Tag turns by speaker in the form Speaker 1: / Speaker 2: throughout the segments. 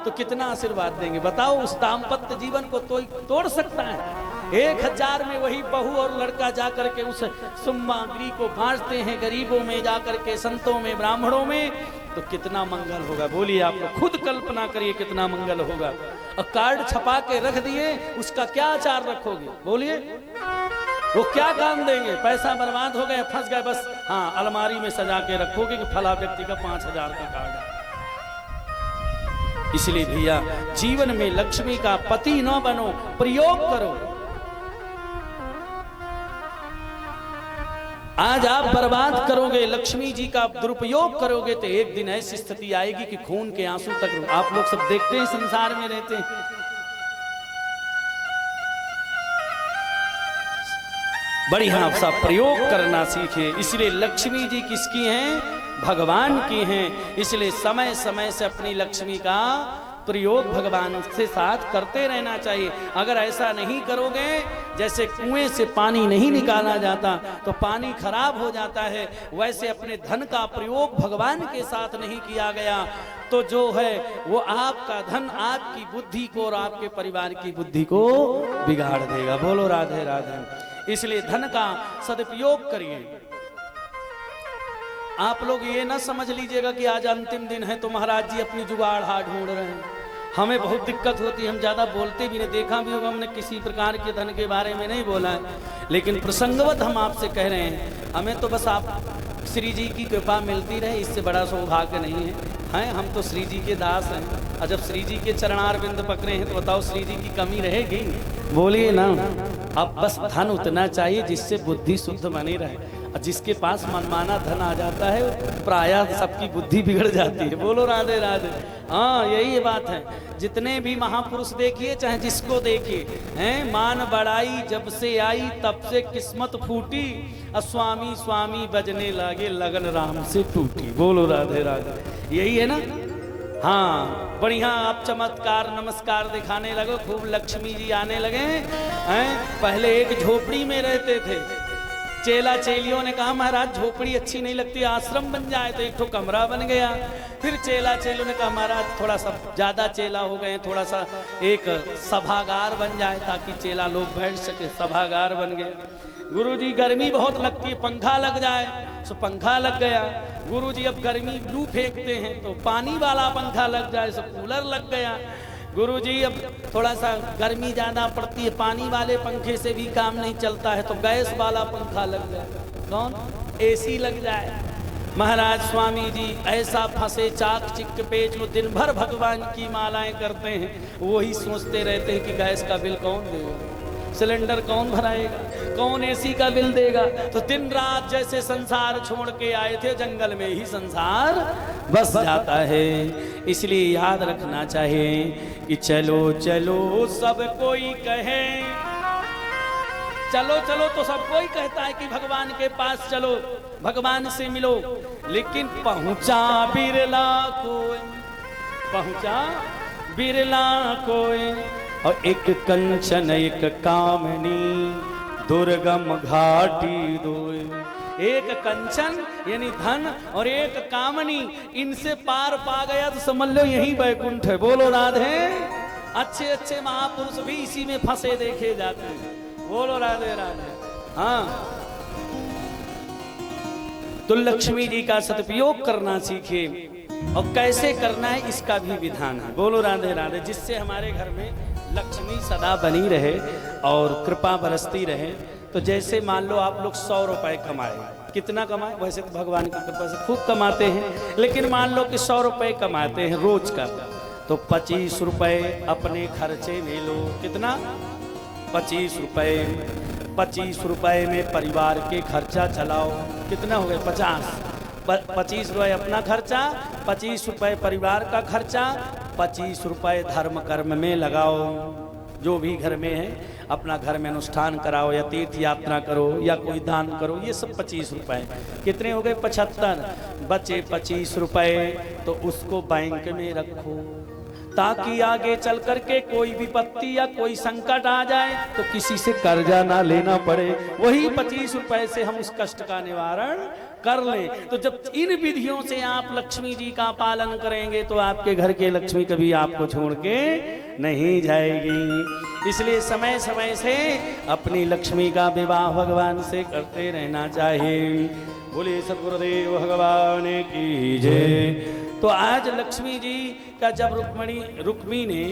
Speaker 1: तो कितना आशीर्वाद देंगे बताओ। उस दाम्पत्य जीवन को तोड़ सकता है? 1000 में वही बहू और लड़का जाकर के उस सामग्री को बांटते हैं गरीबों में, जाकर के संतों में, ब्राह्मणों में, तो कितना मंगल होगा। बोलिए आप लोग खुद कल्पना करिए कितना मंगल होगा। और कार्ड छपा के रख दिए, उसका क्या आचार रखोगे? बोलिए वो क्या काम देंगे? पैसा बर्बाद हो गए, फंस गए, बस हाँ अलमारी में सजा के रखोगे कि फला व्यक्ति का 5000 का कार्ड है। इसलिए भैया जीवन में लक्ष्मी का पति न बनो, प्रयोग करो। आज आप बर्बाद करोगे, लक्ष्मी जी का दुरुपयोग करोगे, तो एक दिन ऐसी स्थिति आएगी कि खून के आंसू तक आप लोग सब देखते हैं, संसार में रहते हैं। बढ़िया सा प्रयोग करना सीखे। इसलिए लक्ष्मी जी किसकी हैं? भगवान की हैं। इसलिए समय समय से अपनी लक्ष्मी का प्रयोग भगवान से साथ करते रहना चाहिए। अगर ऐसा नहीं करोगे, जैसे कुएं से पानी नहीं निकाला जाता तो पानी खराब हो जाता है, वैसे अपने धन का प्रयोग भगवान के साथ नहीं किया गया तो जो है वो आपका धन आपकी बुद्धि को और आपके परिवार की बुद्धि को बिगाड़ देगा। बोलो राधे राधे। इसलिए धन का सदुपयोग करिए। आप लोग ये ना समझ लीजिएगा कि आज अंतिम दिन है तो महाराज जी अपनी जुगाड़ हाथ ढूंढ रहे हैं। हमें बहुत दिक्कत होती है, हम ज़्यादा बोलते भी नहीं, देखा भी होगा हमने किसी प्रकार के धन के बारे में नहीं बोला है, लेकिन प्रसंगवत हम आपसे कह रहे हैं। हमें तो बस आप श्री जी की कृपा मिलती रहे, इससे बड़ा सौभाग्य नहीं है। हम तो श्री जी के दास हैं, और जब श्री जी के चरणारविंद पकड़े हैं तो बताओ श्री जी की कमी रहेगी? बोलिए ना। अब बस धन उतना चाहिए जिससे बुद्धि शुद्ध बनी रहे। जिसके पास मनमाना धन आ जाता है प्रायः सबकी बुद्धि बिगड़ जाती है। बोलो राधे राधे। हाँ यही बात है। जितने भी महापुरुष देखिए, चाहे जिसको देखिए, हैं मान बड़ाई जब से आई तब से किस्मत फूटी, स्वामी स्वामी बजने लगे लगन राम से टूटी। बोलो राधे राधे। यही है ना। हाँ बढ़िया आप चमत्कार नमस्कार दिखाने लगे, खूब लक्ष्मी जी आने लगे हैं। पहले एक झोपड़ी में रहते थे, चेला चेलियों ने कहा महाराज झोपड़ी अच्छी नहीं लगती, आश्रम बन जाए, तो एक तो कमरा बन गया। फिर चेला चेलियों ने कहा महाराज थोड़ा सा ज्यादा चेला हो गए, थोड़ा सा एक सभागार बन जाए ताकि चेला लोग बैठ सके। सभागार बन गया। गुरुजी गर्मी बहुत लगती है, पंखा लग जाए, तो पंखा लग गया। गुरुजी अब गर्मी लू फेंकते हैं तो पानी वाला पंखा लग जाए, तो कूलर लग गया। गुरुजी अब थोड़ा सा गर्मी ज़्यादा पड़ती है, पानी वाले पंखे से भी काम नहीं चलता है, तो गैस वाला पंखा लग जाए। कौन? एसी लग जाए। महाराज स्वामी जी ऐसा फंसे चाक चिक पेच, वो दिन भर भगवान की मालाएं करते हैं, वही सोचते रहते हैं कि गैस का बिल कौन देगा, सिलेंडर कौन भराएगा, कौन एसी का बिल देगा। तो दिन रात जैसे संसार छोड़ के आए थे, जंगल में ही संसार बस जाता है। इसलिए याद रखना चाहिए कि चलो चलो सब कोई कहे, चलो चलो तो सब कोई कहता है कि भगवान के पास चलो, भगवान से मिलो, लेकिन पहुंचा बिरला कोई, पहुंचा बिरला कोई। और एक कंचन एक कामनी दुर्गम घाटी दोए। एक कंचन यानी धन और एक कामनी, इनसे पार पा गया तो समझ लो यही वैकुंठ है। बोलो राधे। अच्छे अच्छे महापुरुष भी इसी में फंसे देखे जाते हैं। बोलो राधे राधे। हाँ तो लक्ष्मी जी का सदुपयोग करना सीखे, और कैसे करना है इसका भी विधान है। बोलो राधे राधे। जिससे हमारे घर में लक्ष्मी सदा बनी रहे और कृपा बरसती रहे। तो जैसे मान लो आप लोग 100 रुपए कमाए, कितना कमाए? वैसे तो भगवान की कृपा से खूब कमाते हैं, लेकिन मान लो कि 100 रुपए कमाते हैं रोज का, तो 25 रुपए अपने खर्चे में लो। कितना? 25 रुपए। 25 रुपए में परिवार के खर्चा चलाओ। कितना हो गए? 50। 25 रुपए अपना खर्चा, 25 रुपए परिवार का खर्चा, 25 रुपए धर्म कर्म में लगाओ। जो भी घर में है अपना घर में अनुष्ठान कराओ, या तीर्थ यात्रा करो, या कोई दान करो, ये सब 25 रुपए। कितने हो गए? 75। बचे 25 रुपए तो उसको बैंक में रखो, ताकि आगे चल करके कोई विपत्ति या कोई संकट आ जाए तो किसी से कर्जा ना लेना पड़े। वही 25 रुपए से हम उस कष्ट का निवारण कर लें। तो जब इन विधियों से आप लक्ष्मी जी का पालन करेंगे तो आपके घर के लक्ष्मी कभी आपको छोड़ के नहीं जाएगी। इसलिए समय समय से अपनी लक्ष्मी का विवाह भगवान से करते रहना चाहिए। बोलिए सद्गुरुदेव भगवान की जय। तो आज लक्ष्मी जी का जब रुक्मी ने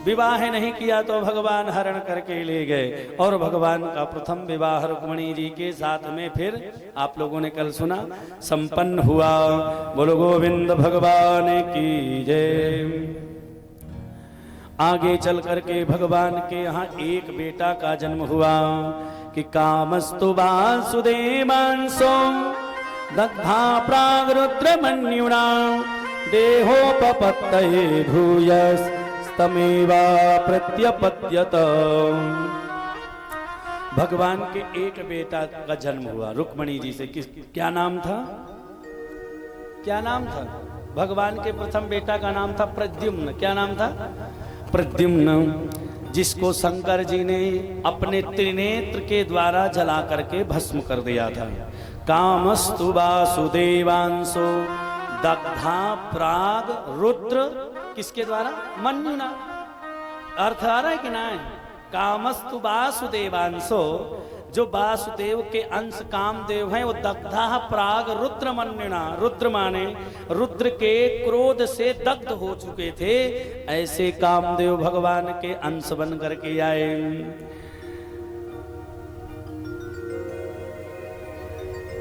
Speaker 1: विवाह नहीं किया तो भगवान हरण करके ले गए और भगवान का प्रथम विवाह रुक्मिणी जी के साथ में फिर आप लोगों ने कल सुना संपन्न हुआ। बोलो गोविंद भगवान की जय। आगे चल करके भगवान के यहाँ एक बेटा का जन्म हुआ कि कामस्तु वासुदेवांसो दग्धा प्राग रुद्रमन्युना देहोपपत्तये भूयस्तमेवा प्रत्यपद्यत। भगवान के एक बेटा का जन्म हुआ रुक्मिणी जी से। क्या नाम था? क्या नाम था? भगवान के प्रथम बेटा का नाम था प्रद्युम्न। क्या नाम था? प्रद्युम्न, जिसको शंकर जी ने अपने त्रिनेत्र के द्वारा जला करके भस्म कर दिया था। कामस्तु वासुदेवांसो दग्धा प्राग रुद्र, किसके द्वारा? मन्युना। अर्थ आ रहा है कि ना? कामस्तु वासुदेवांसो, जो वासुदेव के अंश कामदेव हैं वो दग्धा प्राग रुद्र मन्युना, रुद्र माने रुद्र के क्रोध से दग्ध हो चुके थे, ऐसे कामदेव भगवान के अंश बन करके आए।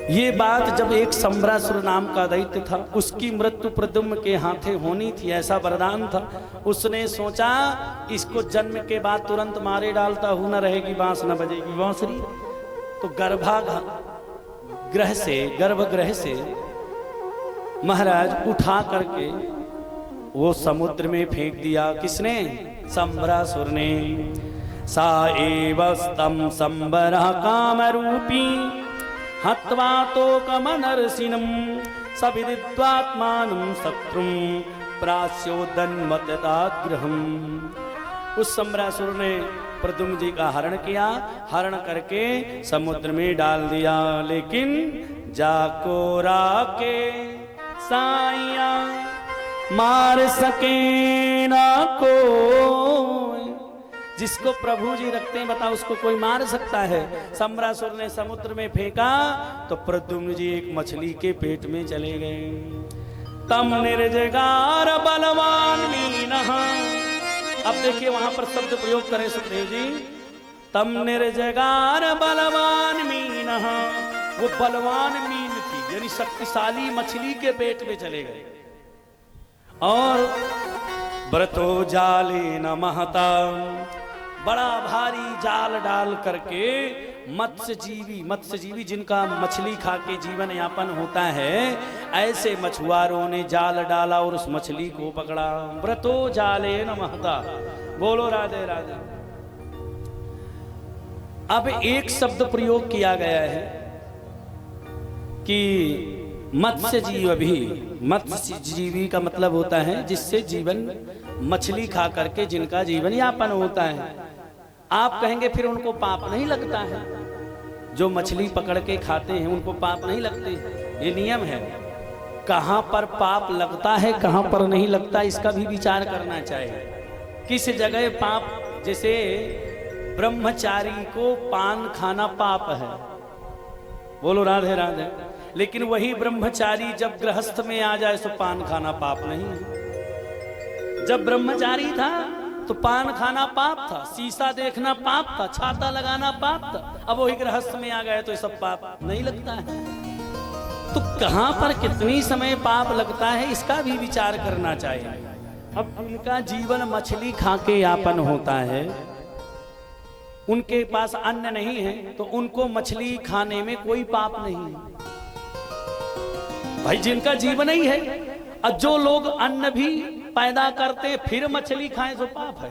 Speaker 1: ये बात जब एक सम्रासुर नाम का दैत्य था, उसकी मृत्यु प्रद्युम्न के हाथे होनी थी, ऐसा वरदान था। उसने सोचा इसको जन्म के बाद तुरंत मारे डालता हूं, न रहेगी बांस न बजेगी बांसुरी। तो गर्भगृह से महाराज उठा करके वो समुद्र में फेंक दिया। किसने? सम्रासुर ने। सा एवस्तम संबरः कामरूपी हत्वा तोकमनर्षिणं सविदित्वात्मानं शत्रुं प्रास्योदन्मतताग्रहम्। उस सम्रासुर ने प्रद्युम्न जी का हरण किया, हरण करके समुद्र में डाल दिया। लेकिन जाको राके साइया मार सके ना कोई। जिसको प्रभु जी रखते हैं बताओ उसको कोई मार सकता है? सम्रासुर ने समुद्र में फेंका तो प्रद्युम्न जी एक मछली के पेट में चले गए। तम निर्जगार बलवान मीनः। अब देखिए वहां पर शब्द प्रयोग करें सुखदेव जी। तम निर्जगार बलवान मीनः, वो बलवान मीन थी यानी शक्तिशाली मछली के पेट में चले गए। और व्रतो जाले न महता, बड़ा भारी जाल डाल करके मत्स्यजीवी जिनका मछली खा के जीवन यापन होता है, ऐसे मछुआरों ने जाल डाला और उस मछली को पकड़ा। व्रतो जाले न महता। बोलो राधे राधे। अब एक शब्द प्रयोग किया गया है कि मत्स्यजीवी का मतलब होता है जिससे जीवन, मछली खा करके जिनका जीवन यापन होता है। आप कहेंगे फिर उनको पाप नहीं लगता है? जो मछली पकड़ के खाते हैं उनको पाप नहीं लगते? ये नियम है। कहां पर पाप लगता है कहां पर नहीं लगता इसका भी विचार करना चाहिए। किस जगह पाप, जैसे ब्रह्मचारी को पान खाना पाप है। बोलो राधे राधे। लेकिन वही ब्रह्मचारी जब गृहस्थ में आ जाए तो पान खाना पाप नहीं है। जब ब्रह्मचारी था तो पान खाना पाप था, शीशा देखना पाप था, छाता लगाना पाप था। अब वही गृहस्थ में आ गए तो ये सब पाप नहीं लगता है। तो कहां पर कितनी समय पाप लगता है इसका भी विचार करना चाहिए। अब उनका जीवन मछली खा के यापन होता है, उनके पास अन्न नहीं है तो उनको मछली खाने में कोई पाप नहीं है। भाई जिनका जीवन ही है, और जो लोग अन्न भी पैदा करते फिर मछली खाएं तो पाप है।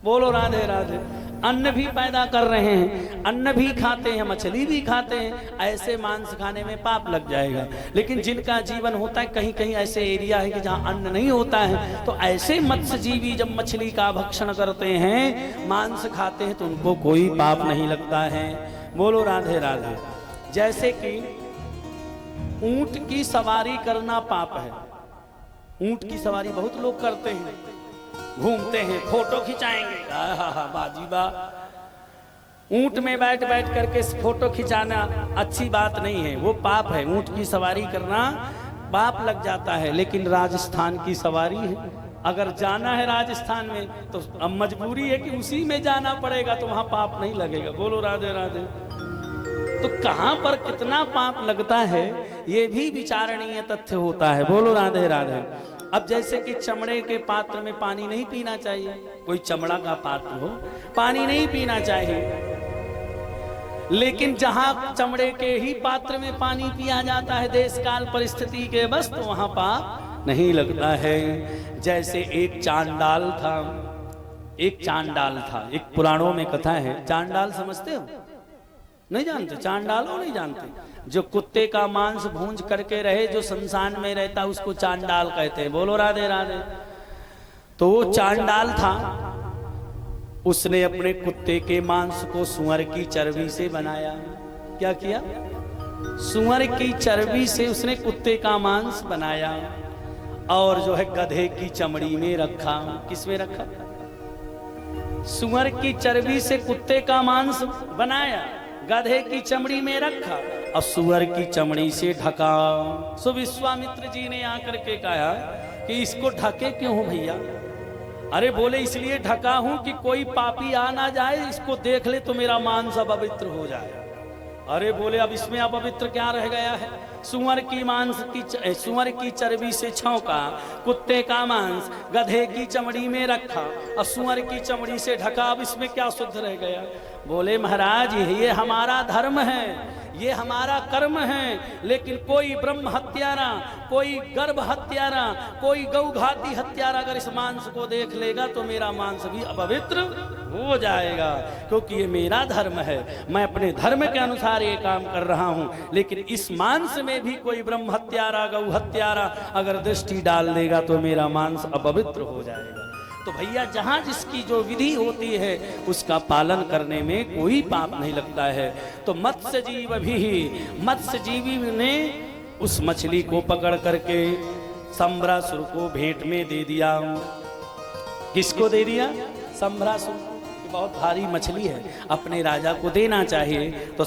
Speaker 1: बोलो राधे राधे। अन्न भी पैदा कर रहे हैं, अन्न भी खाते हैं, मछली भी खाते हैं, ऐसे मांस खाने में पाप लग जाएगा। लेकिन जिनका जीवन होता है, कहीं कहीं ऐसे एरिया है कि जहाँ अन्न नहीं होता है, तो ऐसे मत्स्यजीवी जब मछली का भक्षण करते हैं, मांस खाते हैं, तो उनको कोई पाप नहीं लगता है। बोलो राधे राधे। जैसे कि ऊंट की सवारी करना पाप है। ऊंट की सवारी बहुत लोग करते हैं, घूमते हैं, फोटो खिंचाएंगे, बाजी बा। ऊंट में बैठ बैठ करके फोटो खिंचाना अच्छी बात नहीं है, वो पाप है। ऊंट की सवारी करना पाप लग जाता है। लेकिन राजस्थान की सवारी है, अगर जाना है राजस्थान में तो अब मजबूरी है कि उसी में जाना पड़ेगा, तो वहां पाप नहीं लगेगा। बोलो राधे राधे। तो कहां पर कितना पाप लगता है ये भी विचारणीय तथ्य होता है। बोलो राधे राधे। अब जैसे कि चमड़े के पात्र में पानी नहीं पीना चाहिए, कोई चमड़ा का पात्र हो, पानी नहीं पीना चाहिए। लेकिन जहां चमड़े के ही पात्र में पानी पिया जाता है देश काल परिस्थिति के बस, तो वहां पाप नहीं लगता है। जैसे एक चांडाल था, एक पुराणों में कथा है। चांडाल समझते हो? नहीं जानते? चांडाल हो नहीं जानते? जो कुत्ते का मांस भूंज करके रहे, जो शमशान में रहता, उसको चांडाल कहते हैं। बोलो राधे राधे। तो वो चांडाल था, उसने अपने कुत्ते के मांस को सुअर की चर्बी से बनाया। क्या किया? सुअर की चर्बी से उसने कुत्ते का मांस बनाया और जो है गधे की चमड़ी में रखा। किस में रखा? सुअर की चर्बी से कुत्ते का मांस बनाया, गधे की चमड़ी में रखा और सुअर की चमड़ी से ढका। सो विश्वामित्र जी ने आकर के कहा कि इसको ढके क्यों हो भैया? अरे बोले इसलिए ढका हूं कि कोई पापी आ ना जाए, इसको देख ले तो मेरा मांस अपवित्र हो जाए। अरे बोले अब इसमें अपवित्र क्या रह गया है? सुअर की चर्बी से छौंका, कुत्ते का मांस गधे की चमड़ी में रखा और सुअर की चमड़ी से ढका, अब इसमें क्या शुद्ध रह गया? बोले महाराज ये हमारा धर्म है, ये हमारा कर्म है। लेकिन कोई ब्रह्म हत्यारा, कोई गर्भ हत्यारा, कोई गौघाती हत्यारा अगर इस मांस को देख लेगा तो मेरा मांस भी अपवित्र हो जाएगा, क्योंकि ये मेरा धर्म है। मैं अपने धर्म के अनुसार ये काम कर रहा हूं। लेकिन इस मांस में भी कोई ब्रह्म हत्यारा, गौ हत्यारा अगर दृष्टि डाल देगा तो मेरा मांस अपवित्र हो जाएगा। तो भैया जहां जिसकी जो विधि होती है उसका पालन करने में कोई पाप नहीं लगता है। तो मत्स्य जीवी ने उस मछली को पकड़ करके संभ्रासुर को भेंट में दे दिया। किसको दे दिया? संभ्रासुर। बहुत भारी मछली है, अपने राजा को देना चाहिए। तो